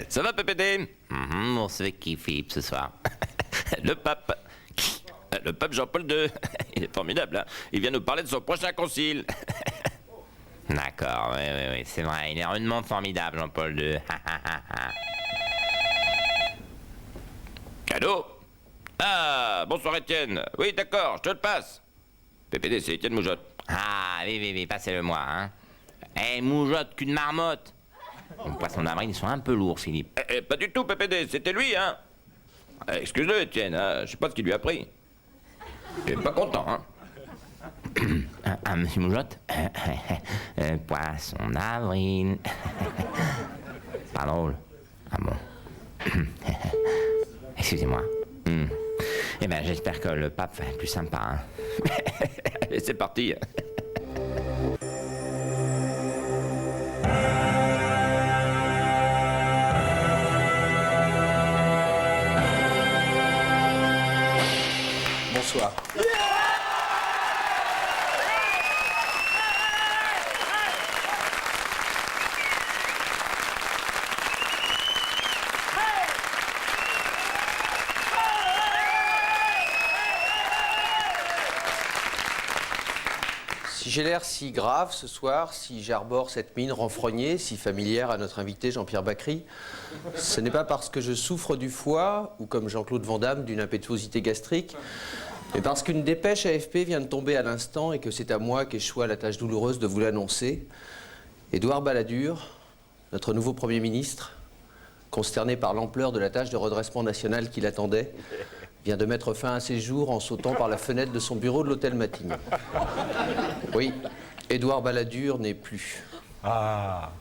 Ça va, PPD? On se fait qui, Philippe, ce soir? Le pape. Le pape Jean-Paul II. Il est formidable, hein. Il vient nous parler de son prochain concile. D'accord, oui, c'est vrai, il est rudement formidable, Jean-Paul II. Cadeau? Ah, bonsoir Étienne. Oui, d'accord, je te le passe. PPD, c'est Étienne Moujotte. Ah, oui, passez-le-moi, hein. Moujotte, qu'une marmotte. Les poissons d'avril, ils sont un peu lourds, Philippe. Pas du tout, PPD, c'était lui, hein. Excuse-le, Étienne, hein. Je sais pas ce qu'il lui a pris. Il est pas content, hein. Monsieur Moujotte? Poisson d'avril. Pas drôle. Ah bon. Excusez-moi. Eh bien, j'espère que le pape va être plus sympa, hein. Allez, c'est parti. Bonsoir. Si j'ai l'air si grave ce soir, si j'arbore cette mine renfrognée, si familière à notre invité Jean-Pierre Bacry, ce n'est pas parce que je souffre du foie, ou comme Jean-Claude Van Damme d'une impétuosité gastrique, mais parce qu'une dépêche AFP vient de tomber à l'instant et que c'est à moi qu'échoua la tâche douloureuse de vous l'annoncer. Édouard Balladur, notre nouveau Premier ministre, consterné par l'ampleur de la tâche de redressement national qui l'attendait, vient de mettre fin à ses jours en sautant par la fenêtre de son bureau de l'hôtel Matignon. Oui, Édouard Balladur n'est plus. Ah.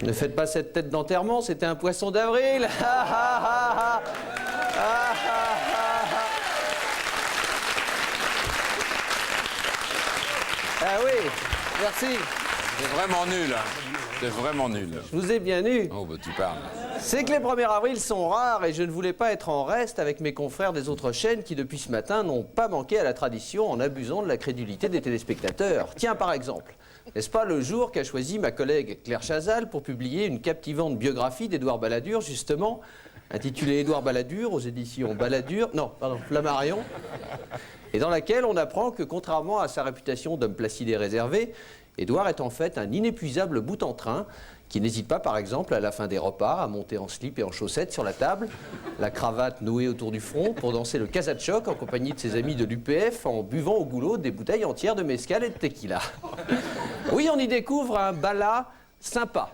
Ne faites pas cette tête d'enterrement, c'était un poisson d'avril. Ah oui, merci. C'est vraiment nul, hein. C'est vraiment nul. Je vous ai bien eu. Oh, bah tu parles. C'est que les 1er avril sont rares et je ne voulais pas être en reste avec mes confrères des autres chaînes qui, depuis ce matin, n'ont pas manqué à la tradition en abusant de la crédulité des téléspectateurs. Tiens, par exemple, n'est-ce pas le jour qu'a choisi ma collègue Claire Chazal pour publier une captivante biographie d'Édouard Balladur, justement, intitulée Édouard Balladur aux éditions Flammarion, et dans laquelle on apprend que, contrairement à sa réputation d'homme placide et réservé, Édouard est en fait un inépuisable bout en train qui n'hésite pas, par exemple, à la fin des repas, à monter en slip et en chaussettes sur la table, la cravate nouée autour du front, pour danser le Kazatchok en compagnie de ses amis de l'UPF en buvant au goulot des bouteilles entières de mezcal et de tequila. Oui, on y découvre un Bala sympa.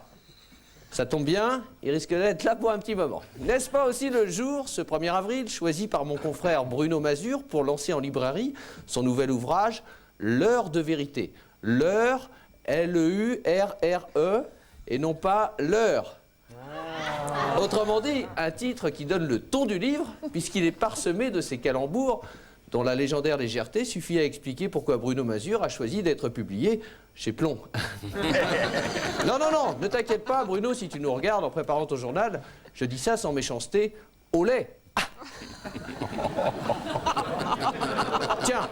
Ça tombe bien, il risque d'être là pour un petit moment. N'est-ce pas aussi le jour, ce 1er avril, choisi par mon confrère Bruno Mazur pour lancer en librairie son nouvel ouvrage « L'heure de vérité ». L'heure, L-E-U-R-R-E, et non pas l'heure. Autrement dit, un titre qui donne le ton du livre, puisqu'il est parsemé de ces calembours dont la légendaire légèreté suffit à expliquer pourquoi Bruno Mazur a choisi d'être publié chez Plomb. Non, ne t'inquiète pas, Bruno, si tu nous regardes en préparant ton journal, je dis ça sans méchanceté, au lait. Tiens,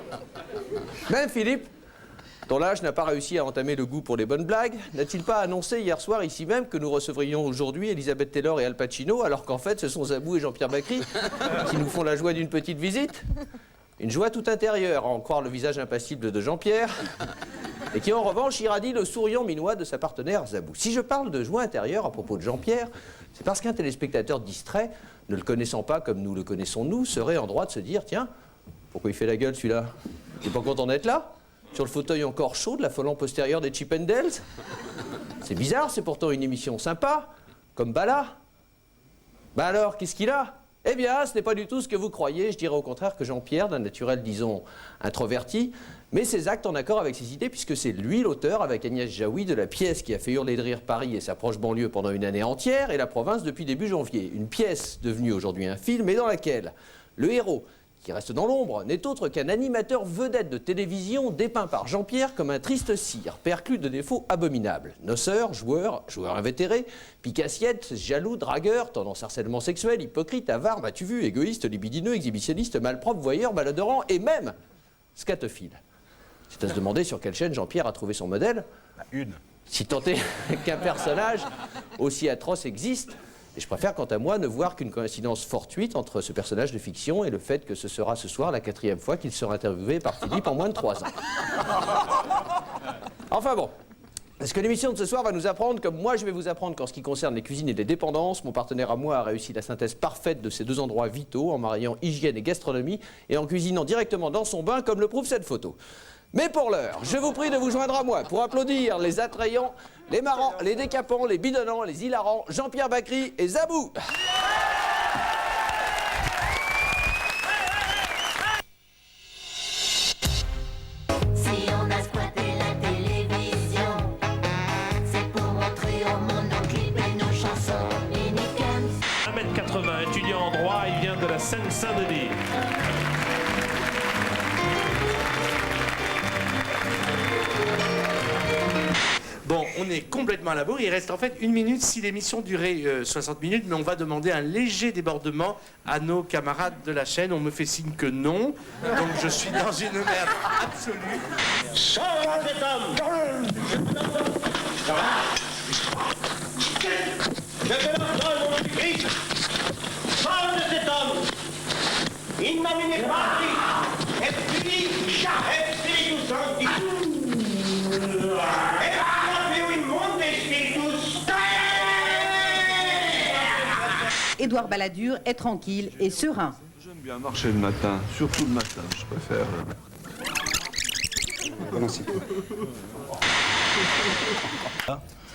même Philippe, dont l'âge n'a pas réussi à entamer le goût pour les bonnes blagues, n'a-t-il pas annoncé hier soir ici même que nous recevrions aujourd'hui Elisabeth Taylor et Al Pacino, alors qu'en fait ce sont Zabou et Jean-Pierre Bacry qui nous font la joie d'une petite visite? Une joie tout intérieure, à en croire le visage impassible de Jean-Pierre, et qui en revanche irradie le souriant minois de sa partenaire Zabou. Si je parle de joie intérieure à propos de Jean-Pierre, c'est parce qu'un téléspectateur distrait, ne le connaissant pas comme nous le connaissons nous, serait en droit de se dire, tiens, pourquoi il fait la gueule celui-là? Il n'est pas content d'être là? Sur le fauteuil encore chaud de la folant postérieure des Chip 'n Dales? C'est bizarre, c'est pourtant une émission sympa, comme Bala. Bah alors, qu'est-ce qu'il a? Eh bien, ce n'est pas du tout ce que vous croyez. Je dirais au contraire que Jean-Pierre, d'un naturel, disons, introverti, met ses actes en accord avec ses idées, puisque c'est lui l'auteur, avec Agnès Jaoui, de la pièce qui a fait hurler de rire Paris et sa proche banlieue pendant une année entière, et la province depuis début janvier. Une pièce devenue aujourd'hui un film, et dans laquelle le héros, qui reste dans l'ombre, n'est autre qu'un animateur vedette de télévision dépeint par Jean-Pierre comme un triste cire, perclus de défauts abominables. Noceur, joueur invétéré, pique-assiette, jaloux, dragueur, tendance harcèlement sexuel, hypocrite, avare, m'as-tu vu, égoïste, libidineux, exhibitionniste, malpropre, voyeur, malodorant et même scatophile. C'est à se demander sur quelle chaîne Jean-Pierre a trouvé son modèle. Une. Si tant est qu'un personnage aussi atroce existe. Et je préfère, quant à moi, ne voir qu'une coïncidence fortuite entre ce personnage de fiction et le fait que ce sera ce soir la 4e fois qu'il sera interviewé par Philippe en moins de 3 ans. Enfin bon. Est-ce que l'émission de ce soir va nous apprendre, comme moi je vais vous apprendre qu'en ce qui concerne les cuisines et les dépendances, mon partenaire à moi a réussi la synthèse parfaite de ces deux endroits vitaux en mariant hygiène et gastronomie et en cuisinant directement dans son bain comme le prouve cette photo. Mais pour l'heure, je vous prie de vous joindre à moi pour applaudir les attrayants, les marrants, les décapants, les bidonnants, les hilarants, Jean-Pierre Bacry et Zabou. Si on a squatté la télévision, c'est pour montrer au monde nos clips et nos chansons uniques. 1m80, étudiant en droit, il vient de la Seine-Saint-Denis. Bon, on est complètement à la bourre. Il reste en fait 1 minute si l'émission durait 60 minutes, mais on va demander un léger débordement à nos camarades de la chaîne. On me fait signe que non, donc je suis dans une merde absolue. Sors cet homme! Je te l'ordonne au nom du Christ! Sors de cet homme! In nomine Patris, et Filii, et Spiritus Sancti! Édouard Balladur est tranquille et serein. J'aime bien marcher le matin, surtout le matin, je préfère.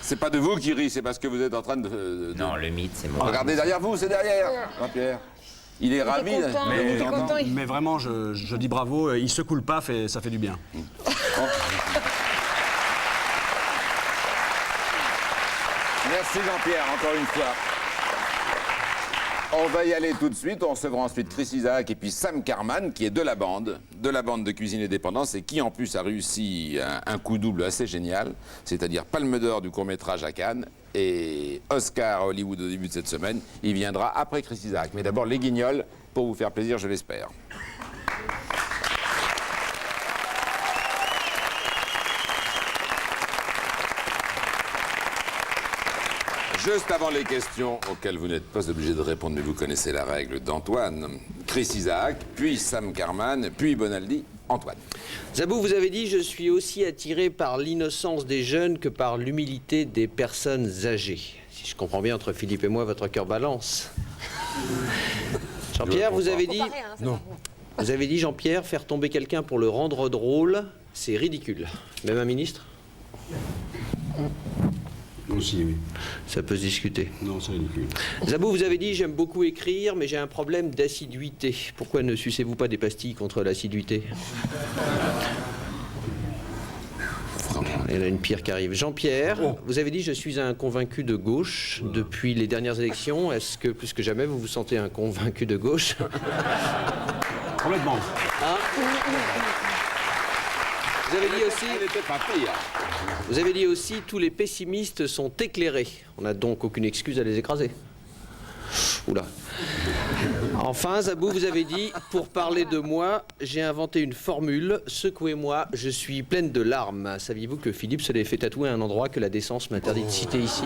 C'est pas de vous qui rit, c'est parce que vous êtes en train de... Non, le mythe, c'est moi. Regardez derrière vous, c'est derrière, Jean-Pierre. Il est ravi. Mais vraiment, je dis bravo, il secoue le paf et ça fait du bien. Merci Jean-Pierre, encore une fois. On va y aller tout de suite. On recevra ensuite Chris Isaak et puis Sam Carman, qui est de la bande de Cuisine et Dépendance, et qui en plus a réussi un coup double assez génial, c'est-à-dire Palme d'Or du court-métrage à Cannes et Oscar à Hollywood au début de cette semaine. Il viendra après Chris Isaak. Mais d'abord les Guignols, pour vous faire plaisir, je l'espère. Juste avant les questions auxquelles vous n'êtes pas obligé de répondre, mais vous connaissez la règle d'Antoine, Chris Isaak, puis Sam Carman, puis Bonaldi, Antoine. Zabou, vous avez dit « Je suis aussi attiré par l'innocence des jeunes que par l'humilité des personnes âgées ». Si je comprends bien, entre Philippe et moi, votre cœur balance. Jean-Pierre, vous avez dit... Non. Vous avez dit, Jean-Pierre, faire tomber quelqu'un pour le rendre drôle, c'est ridicule. Même un ministre ? Aussi, oui. Ça peut se discuter. Non, c'est ridicule. Zabou, vous avez dit « J'aime beaucoup écrire, mais j'ai un problème d'assiduité. Pourquoi ne sucez-vous pas des pastilles contre l'assiduité ?» Il y en a une pire qui arrive. Jean-Pierre, vous avez dit « Je suis un convaincu de gauche. Depuis les dernières élections, est-ce que plus que jamais vous vous sentez un convaincu de gauche ?» Complètement. Hein? Vous avez dit aussi... Vous avez dit aussi « Tous les pessimistes sont éclairés. » On n'a donc aucune excuse à les écraser. Oula. Enfin, Zabou, vous avez dit « Pour parler de moi, j'ai inventé une formule. Secouez-moi, je suis pleine de larmes. » Saviez-vous que Philippe se l'est fait tatouer à un endroit que la décence m'interdit de citer ici?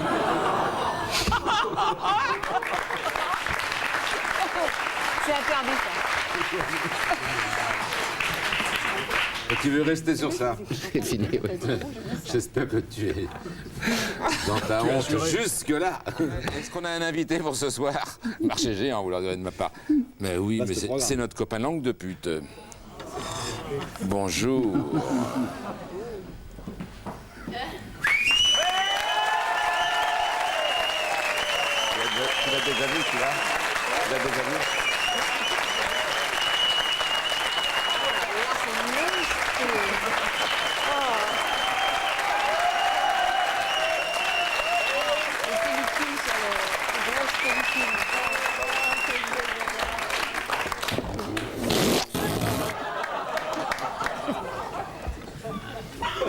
C'est un peu indécent. Et tu veux rester sur ça? C'est fini, oui. J'espère que tu es dans ta honte jusque-là. Est-ce qu'on a un invité pour ce soir? Marché géant, vous leur direz de ma part. Mais oui, mais c'est notre copain langue de pute. Bonjour. Tu l'as déjà vu, tu l'as? Tu l'as déjà vu?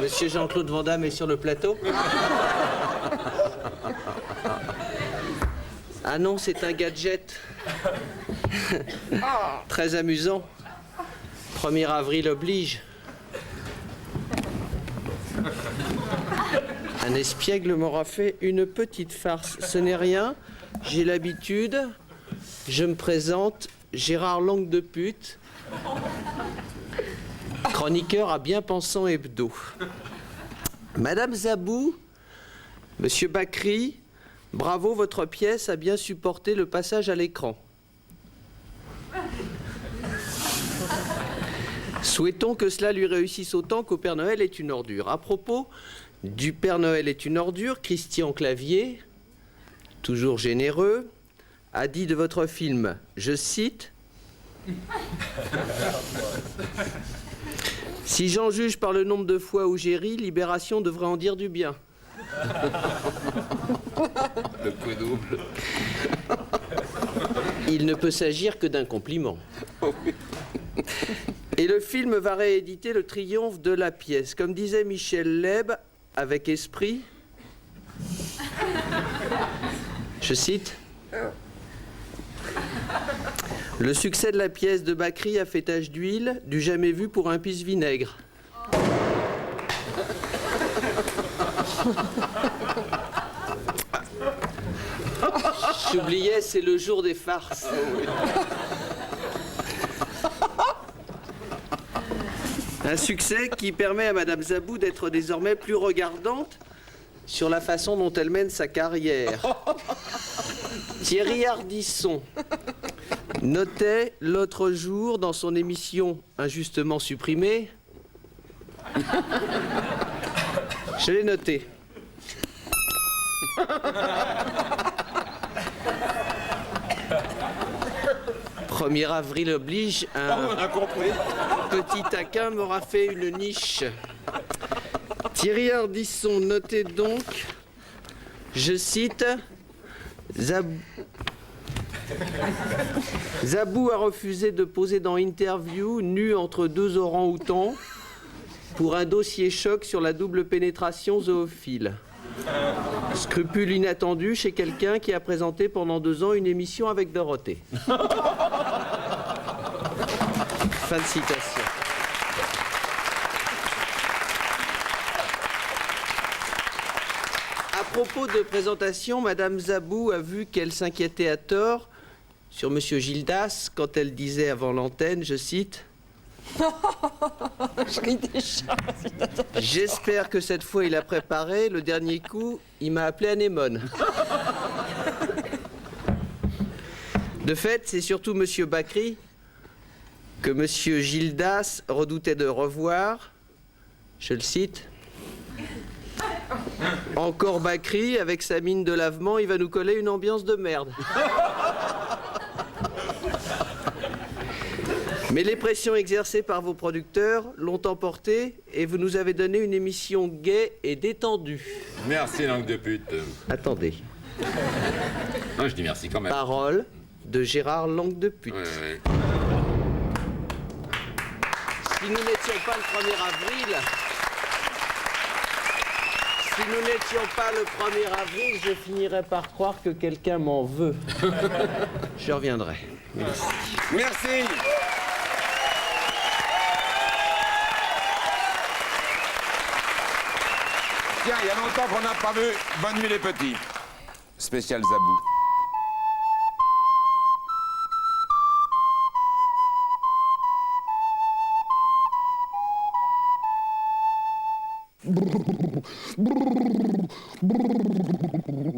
Monsieur Jean-Claude Van Damme est sur le plateau. Ah non, c'est un gadget. Très amusant. 1er avril oblige. Un espiègle m'aura fait une petite farce. Ce n'est rien, j'ai l'habitude. Je me présente, Gérard Langue de pute, chroniqueur à Bien Pensant Hebdo. Madame Zabou, Monsieur Bakri, bravo, votre pièce a bien supporté le passage à l'écran. Souhaitons que cela lui réussisse autant qu'au Père Noël est une ordure. À propos du Père Noël est une ordure, Christian Clavier, toujours généreux, a dit de votre film, je cite, « Si j'en juge par le nombre de fois où j'ai ri, Libération devrait en dire du bien. » Le coup double. Il ne peut s'agir que d'un compliment. Et le film va rééditer le triomphe de la pièce. Comme disait Michel Leb, avec esprit, je cite, « Le succès de la pièce de Bakri a fait tache d'huile, du jamais vu pour un pisse-vinaigre. » J'oubliais, c'est le jour des farces. Un succès qui permet à Madame Zabou d'être désormais plus regardante sur la façon dont elle mène sa carrière. Thierry Ardisson notait l'autre jour dans son émission injustement supprimée, je l'ai noté. « 1er avril oblige, un petit taquin m'aura fait une niche. » Thierry Ardisson notait donc, je cite, Zabou a refusé de poser dans Interview, nu entre deux orang-outans, pour un dossier choc sur la double pénétration zoophile. Scrupule inattendu chez quelqu'un qui a présenté pendant 2 ans une émission avec Dorothée. Fin de citation. À propos de présentation, Madame Zabou a vu qu'elle s'inquiétait à tort sur Monsieur Gildas quand elle disait avant l'antenne, je cite, je ris déjà. J'espère que cette fois il a préparé. Le dernier coup, il m'a appelé anémone. De fait, c'est surtout Monsieur Bakri que Monsieur Gildas redoutait de revoir. Je le cite. Encore Bakri, avec sa mine de lavement, il va nous coller une ambiance de merde. Mais les pressions exercées par vos producteurs l'ont emporté et vous nous avez donné une émission gaie et détendue. Merci, langue de pute. Attendez. Non, je dis merci quand même. Parole de Gérard Langue de pute. Ouais. Si nous n'étions pas le 1er avril... Si nous n'étions pas le 1er avril, je finirais par croire que quelqu'un m'en veut. Je reviendrai. Merci. Merci. Tiens, il y a longtemps qu'on n'a pas vu Bonne nuit les petits. Spécial Zabou.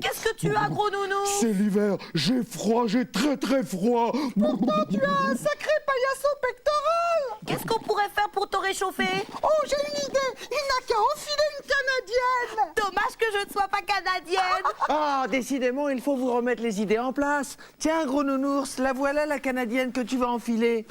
Qu'est-ce que tu as, gros nounou? C'est l'hiver, j'ai froid, j'ai très très froid. Pourtant, tu as un sacré paillasson pectoral. Qu'est-ce qu'on pourrait faire pour te réchauffer? Oh, j'ai une idée. Il n'a qu'à enfiler une canadienne. Dommage que je ne sois pas canadienne. Oh, décidément, il faut vous remettre les idées en place. Tiens, gros nounours, la voilà la canadienne que tu vas enfiler.